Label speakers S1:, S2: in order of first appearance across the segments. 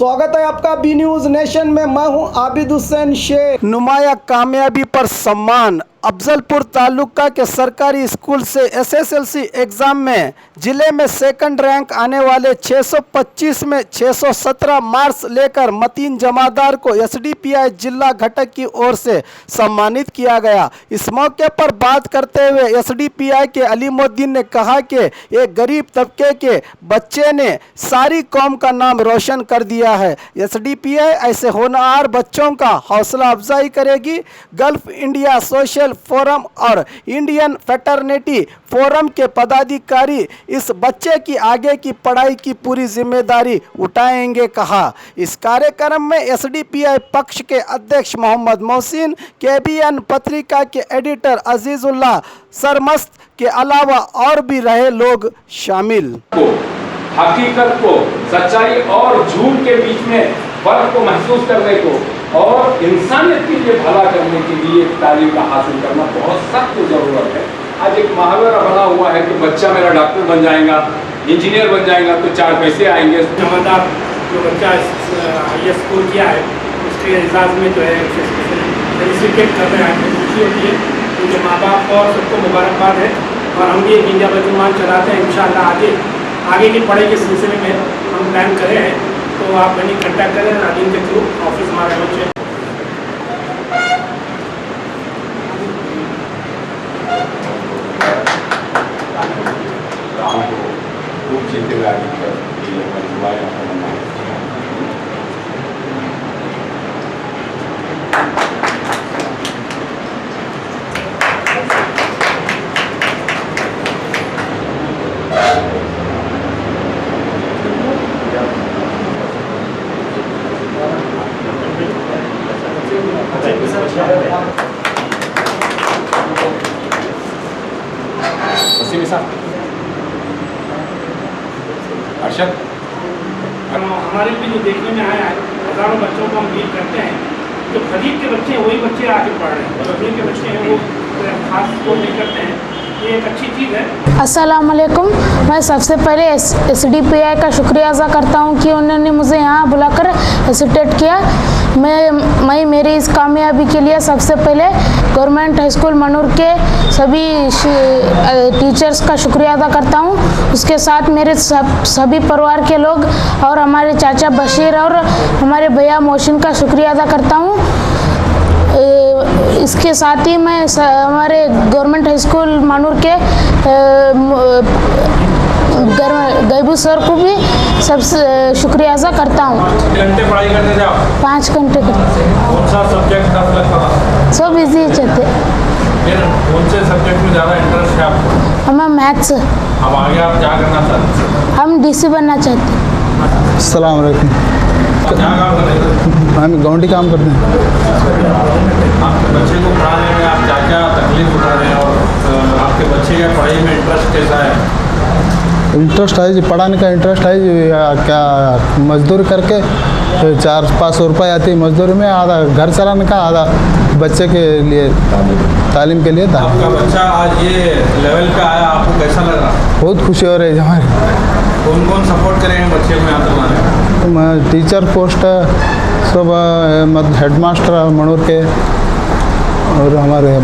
S1: स्वागत है आपका बी न्यूज नेशन में। मैं हूं आबिद हुसैन शेख। नुमाया कामयाबी पर सम्मान। अफजलपुर तालुका के सरकारी स्कूल से एसएसएलसी एग्जाम में जिले में सेकंड रैंक आने वाले 625 में 617 मार्क्स लेकर मतीन जमादार को एसडीपीआई जिला घटक की ओर से सम्मानित किया गया। इस मौके पर बात करते हुए एसडीपीआई के अलीमुद्दीन ने कहा कि एक गरीब तबके के बच्चे ने सारी कौम का नाम रोशन कर दिया है। एसडीपीआई ऐसे होनहार बच्चों का हौसला अफजाई करेगी। गल्फ इंडिया सोशल फोरम और इंडियन फ्रेटर्निटी फोरम के पदाधिकारी इस बच्चे की आगे की पढ़ाई की पूरी जिम्मेदारी उठाएंगे, कहा। इस कार्यक्रम में एसडीपीआई पक्ष के अध्यक्ष मोहम्मद मोहसिन, केबीएन पत्रिका के एडिटर अजीजुल्लाह सरमस्त के अलावा और भी रहे लोग शामिल।
S2: हकीकत को, सच्चाई और झूठ के बीच में फर्क को महसूस करने को और इंसानियत के लिए भला करने के लिए तालीम का हासिल करना बहुत सख्त जरूरत है। आज एक मुहावरा बना हुआ है कि बच्चा मेरा डॉक्टर बन जाएगा, इंजीनियर बन जाएगा तो 4 पैसे आएंगे।
S3: जमादार जो बच्चा ये स्कूल किया है उसके एजाज़ में जो है सर्टिफिकेट कर रहे हैं, खुशी होती है। उनके माँ बाप को और सबको मुबारकबाद है और हम भी एक इंडिया बैतुल-माल चलाते हैं। इंशाअल्लाह आगे की पढ़ाई के सिलसिले में हम प्लान करे हैं, तो आप बनी कंटैक्ट करें नादिन के थ्रू। ऑफिस हमारे बच्चे हमारे भी जो देखने में आया है, हज़ारों बच्चों को हम डील करते हैं। जो गरीब के बच्चे हैं वही बच्चे आगे पढ़ रहे हैं, गरीब के बच्चे हैं वो खास को नहीं करते हैं। ये एक अच्छी चीज़ है।
S4: अस्सलाम वालेकुम। मैं सबसे पहले एसडीपीआई का शुक्रिया अदा करता हूँ कि उन्होंने मुझे यहाँ बुलाकर एसिटेट किया। मैं मेरी इस कामयाबी के लिए सबसे पहले गवर्नमेंट हाई स्कूल मनूर के सभी टीचर्स का शुक्रिया अदा करता हूँ। उसके साथ मेरे सभी परिवार के लोग और हमारे चाचा बशीर और हमारे भैया मोहसिन का शुक्रिया अदा करता हूँ। इसके साथ ही मैं हमारे गवर्नमेंट हाई स्कूल मानूर के गैबू सर को भी सबसे शुक्रिया अदा करता हूँ।
S2: 5 घंटे पढ़ाई करते थे आप?
S4: 5 घंटे करते।
S2: कौन सा सब्जेक्ट टफ लगता था?
S4: सब इजी चलते।
S2: फिर कौन से सब्जेक्ट में ज़्यादा इंटरेस्ट है आपको?
S4: हमें मैथ्स।
S2: अब आगे आप क्या करना चाहते हैं?
S4: हम डीसी बनना चाहते हैं।
S5: अस्सलाम वालेकुम।
S2: क्या काम कर रहे हैं?
S5: हम गौंडी काम करते हैं।
S2: आपके बच्चे को पढ़ाने में आप क्या क्या तकलीफ उठा रहे हैं और आपके बच्चे का पढ़ाई में इंटरेस्ट कैसा है?
S5: इंटरेस्ट है जी, पढ़ाने का इंटरेस्ट है जी। क्या मजदूरी करके 400-500 रुपये आती है मजदूरी में, आधा घर चलाने का, आधा बच्चे के लिए तालीम के लिए था।
S2: आपका बच्चा आज ये लेवल पे आया, आपको कैसा लग रहा?
S5: बहुत खुशी हो रही है हमारी।
S2: कौन कौन सपोर्ट करेंगे बच्चे को यहाँ तक लाने?
S5: टीचर पोस्ट सब, हेडमास्टर मनूर के और हमारे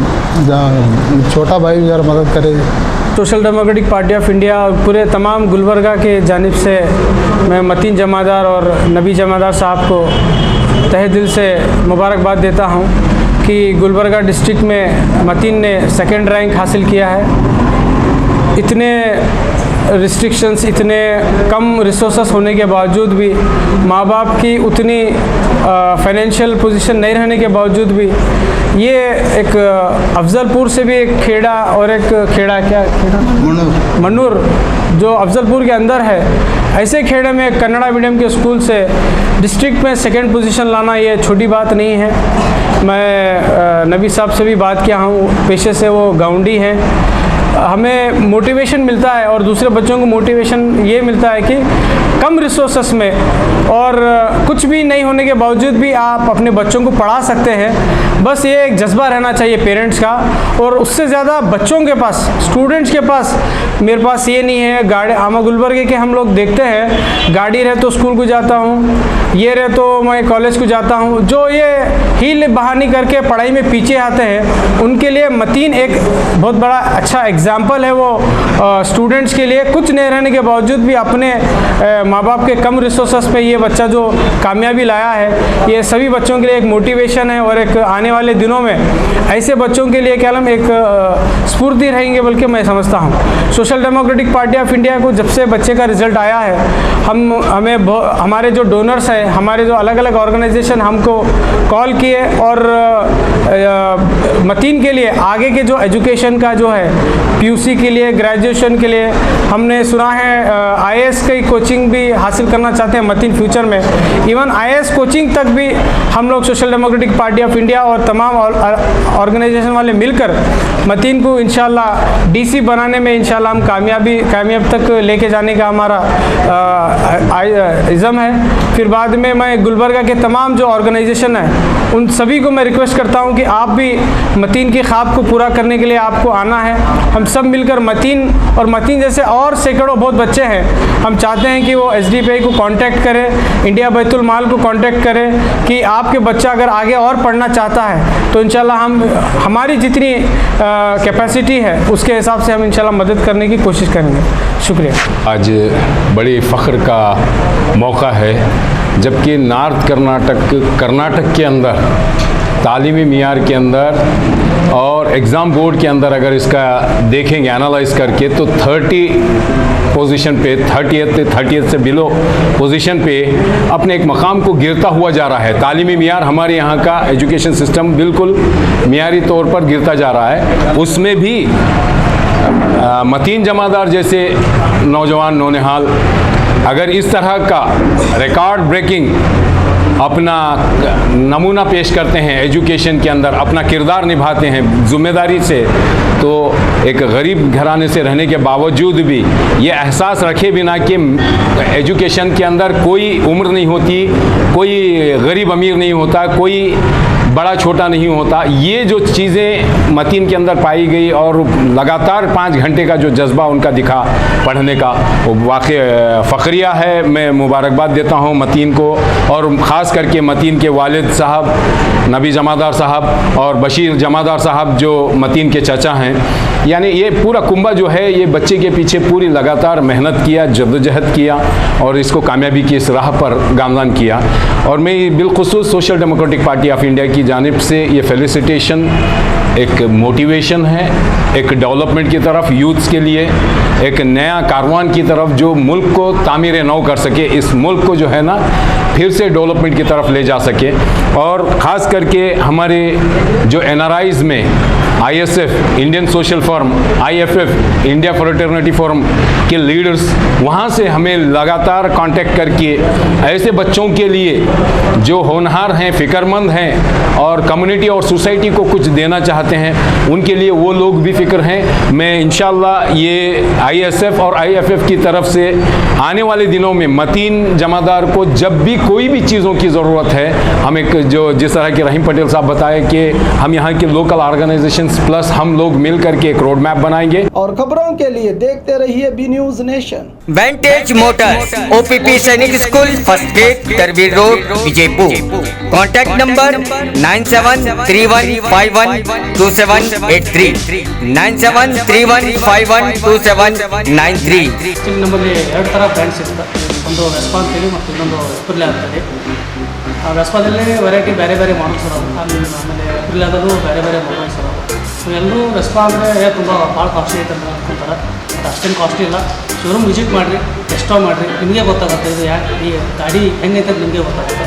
S5: जहाँ छोटा भाई भी ज़रा मदद करे।
S6: Social democratic party of India और पूरे तमाम गुलबर्गा के जानिब से मैं मतीन जमादार और नबी जमादार साहब को तहे दिल से मुबारकबाद देता हूं कि गुलबर्गा डिस्ट्रिक्ट में मतीन ने सेकंड रैंक हासिल किया है। इतने रिस्ट्रिक्शंस, इतने कम रिसोर्सेस होने के बावजूद भी, माँ बाप की उतनी फाइनेंशियल पोजीशन नहीं रहने के बावजूद भी, ये एक अफजलपुर से भी एक खेड़ा और एक खेड़ा मनूर जो अफजलपुर के अंदर है, ऐसे खेड़े में कन्नड़ा मीडियम के स्कूल से डिस्ट्रिक्ट में सेकंड पोजीशन लाना ये छोटी बात नहीं है। मैं नबी साहब से भी बात किया हूँ, पेशे से वो गाउंडी हैं। हमें मोटिवेशन मिलता है और दूसरे बच्चों को मोटिवेशन ये मिलता है कि कम रिसोर्सेस में और कुछ कुछ भी नहीं होने के बावजूद भी आप अपने बच्चों को पढ़ा सकते हैं। बस ये एक जज्बा रहना चाहिए पेरेंट्स का, और उससे ज़्यादा बच्चों के पास, स्टूडेंट्स के पास, मेरे पास ये नहीं है गाड़ी। आमा गुलबर्गे के हम लोग देखते हैं गाड़ी रहे तो स्कूल को जाता हूँ, ये रहे तो मैं कॉलेज को जाता हूँ। जो ये हील बहानी करके पढ़ाई में पीछे आते हैं, उनके लिए मतीन एक बहुत बड़ा अच्छा एग्जाम्पल है। वो स्टूडेंट्स के लिए कुछ नहीं रहने के बावजूद भी अपने माँ बाप के कम रिसोर्सेस पे ये बच्चा जो कामयाबी लाया है, ये सभी बच्चों के लिए एक मोटिवेशन है, और एक आने वाले दिनों में ऐसे बच्चों के लिए क्या नाम एक स्फूर्ति रहेंगे, बल्कि मैं समझता हूँ। Social democratic party of India को जब से बच्चे का रिजल्ट आया है, हमारे जो डोनर्स हैं, हमारे जो अलग अलग ऑर्गेनाइजेशन हमको कॉल किए, और मतीन के लिए आगे के जो एजुकेशन का जो है पीयूसी के लिए, ग्रेजुएशन के लिए, हमने सुना है आईएएस की कोचिंग भी हासिल करना चाहते हैं मतीन फ्यूचर में। इवन आईएएस कोचिंग तक भी हम लोग social democratic party of India और तमाम ऑर्गेनाइजेशन वाले मिलकर मतीन को इंशाल्लाह डीसी बनाने में इंशाल्लाह हम कामयाब तक लेके जाने का हमारा इज़्म है। फिर बाद में मैं गुलबर्गा के तमाम जो ऑर्गेनाइजेशन है उन सभी को मैं रिक्वेस्ट करता हूं कि आप भी मतीन की ख्वाब को पूरा करने के लिए आपको आना है। हम सब मिलकर मतीन और मतीन जैसे और सैकड़ों बहुत बच्चे हैं, हम चाहते हैं कि वो SDPI को कांटेक्ट करें, इंडिया बैतुल माल को कांटेक्ट करें कि आपके बच्चा अगर आगे और पढ़ना चाहता है तो इंशाल्लाह हम हमारी जितनी कैपेसिटी है उसके हिसाब से हम इंशाल्लाह मदद करने की कोशिश करेंगे। शुक्रिया।
S2: आज बड़ी फ़ख्र का मौका है जबकि नॉर्थ कर्नाटक के अंदर तालीमी मियार के अंदर और एग्ज़ाम बोर्ड के अंदर अगर इसका देखेंगे एनालाइज करके तो 30 पोजीशन पे 30th से बिलो पोजीशन पे अपने एक मकाम को गिरता हुआ जा रहा है। तालीमी मियार हमारे यहाँ का एजुकेशन सिस्टम बिल्कुल मियारी तौर पर गिरता जा रहा है। उसमें भी मतीन जमादार जैसे नौजवान नौनिहाल अगर इस तरह का रिकॉर्ड ब्रेकिंग अपना नमूना पेश करते हैं एजुकेशन के अंदर, अपना किरदार निभाते हैं ज़िम्मेदारी से, तो एक गरीब घराने से रहने के बावजूद भी ये एहसास रखे बिना कि एजुकेशन के अंदर कोई उम्र नहीं होती, कोई गरीब अमीर नहीं होता, कोई बड़ा छोटा नहीं होता, ये जो चीज़ें मतीन के अंदर पाई गई और लगातार 5 घंटे का जो जज्बा उनका दिखा पढ़ने का, वो वाकई फ़ख्रिया है। मैं मुबारकबाद देता हूँ मतीन को, और ख़ास करके मतीन के वालिद साहब नबी जमादार साहब और बशीर जमादार साहब जो मतीन के चाचा हैं। यानी ये पूरा कुंबा जो है ये बच्चे के पीछे पूरी लगातार मेहनत किया, जद्दोजहद किया और इसको कामयाबी की इस राह पर गामज़न किया। और मैं बिलखुसूस social democratic party of India की जानिब से ये फेलिसिटेशन एक मोटिवेशन है, एक डेवलपमेंट की तरफ यूथ्स के लिए, एक नया कारवान की तरफ जो मुल्क को तामीर नौ कर सके, इस मुल्क को जो है ना फिर से डेवलपमेंट की तरफ ले जा सके। और ख़ास करके हमारे जो NRIs में ISF Indian social forum, IFF India fraternity forum के लीडर्स, वहाँ से हमें लगातार कांटेक्ट करके ऐसे बच्चों के लिए जो होनहार हैं, फ़िक्रमंद हैं और कम्युनिटी और सोसाइटी को कुछ देना चाहते हैं, उनके लिए वो लोग भी फ़िक्र हैं। मैं इंशाल्लाह ये ISF और IFF की तरफ से आने वाले दिनों में मतीन जमादार को जब भी कोई भी चीज़ों की ज़रूरत है, हम एक जो जिस तरह के रहीम पटेल साहब बताए कि हम यहाँ के लोकल ऑर्गेनाइजेशन प्लस हम लोग मिल करके एक रोड मैप बनाएंगे।
S1: और खबरों के लिए देखते रहिए B news nation.
S7: Vantage motors, OPP Sainik school, first gate, तरबीर रोड, विजयपुर। Contact number 9731512783 9731512793।
S3: ನಮ್ಮಲ್ಲಿ 2 ಥರ ಬ್ರ್ಯಾಂಡ್ಸ್ ಇರ್ತದೆ, ಒಂದು ವೆಸ್ಪಾ ಅಂತೇಳಿ ಮತ್ತು ಇನ್ನೊಂದು ಎಪ್ರಿಲ್ ಅಂತೇಳಿ. ಆ ವೆಸ್ಪಾದಲ್ಲಿ ವೆರೈಟಿ ಬೇರೆ ಬೇರೆ ಮಾಡಲ್ಸ್ ಅದಾವೆ, ಆಮೇಲೆ ಎಪ್ರಿಲ್ದಾಗೂ ಬೇರೆ ಬೇರೆ ಮಾಡಲ್ಸ್ ಅದಾವೆ. ಸೊ ಎಲ್ಲರೂ ವೆಸ್ಪಾ ಅಂದರೆ ತುಂಬ ಭಾಳ ಕಾಸ್ಟ್ಲಿ ಐತೆ ಅಂತ ಅನ್ಕೊಂತಾರೆ, ಬಟ್ ಅಷ್ಟೇನು ಕಾಸ್ಟ್ಲಿ ಇಲ್ಲ. ಶೋರೂಮ್ ವಿಸಿಟ್ ಮಾಡಿರಿ, ಟೆಸ್ಟ್ ಮಾಡಿರಿ, ನಿಮಗೆ ಗೊತ್ತಾಗುತ್ತೆ ಇದು ಯಾಕೆ ಈ ಗಾಡಿ ಹೆಂಗೈತೆ ಅಂತ ನಿಮಗೆ ಗೊತ್ತಾಗುತ್ತೆ.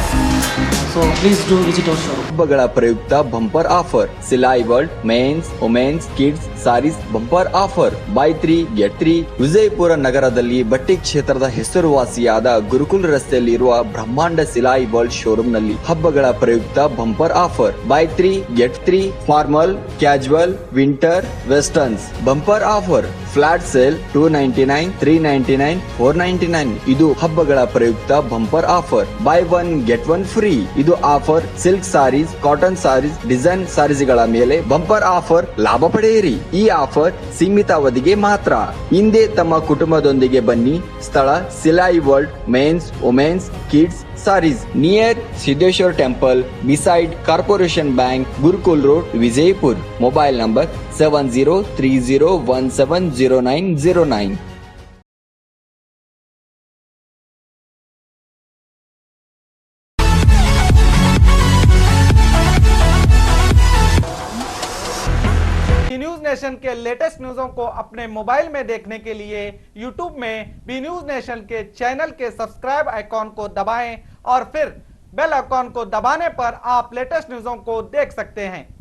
S3: So please do visit our showroom.
S8: ಹಬ್ಬಗಳ ಪ್ರಯುಕ್ತ bumper offer, Silai world, men's, women's, kids saris bumper offer buy 3 get 3 Vijayapura ನಗರದಲ್ಲಿ ಬಟ್ಟೆ ಕ್ಷೇತ್ರದ ಹೆಸರುವಾಸಿಯಾದ ಗುರುಕುಲ್ ರಸ್ತೆಯಲ್ಲಿರುವ ಬ್ರಹ್ಮಾಂಡ ಸಿಲಾಯಿ ವರ್ಲ್ಡ್ ಶೋರೂಮ್ ನಲ್ಲಿ ಹಬ್ಬಗಳ ಪ್ರಯುಕ್ತ bumper offer buy 3 get 3 formal casual winter westerns bumper offer flat sale 299 399 499 ಇದು ಹಬ್ಬಗಳ ಪ್ರಯುಕ್ತ bumper offer buy 1 get 1 free ಇದು offer silk saris cotton saris design ಸಾರೀಸ್ಗಳ ಮೇಲೆ ಬಂಪರ್ ಆಫರ್ ಲಾಭ ಪಡೆಯಿರಿ ಈ ಆಫರ್ ಸೀಮಿತ ಅವಧಿಗೆ ಮಾತ್ರ ಹಿಂದೆ ತಮ್ಮ ಕುಟುಂಬದೊಂದಿಗೆ ಬನ್ನಿ ಸ್ಥಳ Silai world men's women's kids saris near Siddeshwara temple beside corporation bank Gurukul road Vijayapura mobile number 7030170909
S1: news nation के लेटेस्ट न्यूज़ों को अपने मोबाइल में देखने के लिए यूट्यूब में बी न्यूज नेशन के चैनल के सब्सक्राइब आइकॉन को दबाएं और फिर बेल आइकॉन को दबाने पर आप लेटेस्ट न्यूज़ों को देख सकते हैं।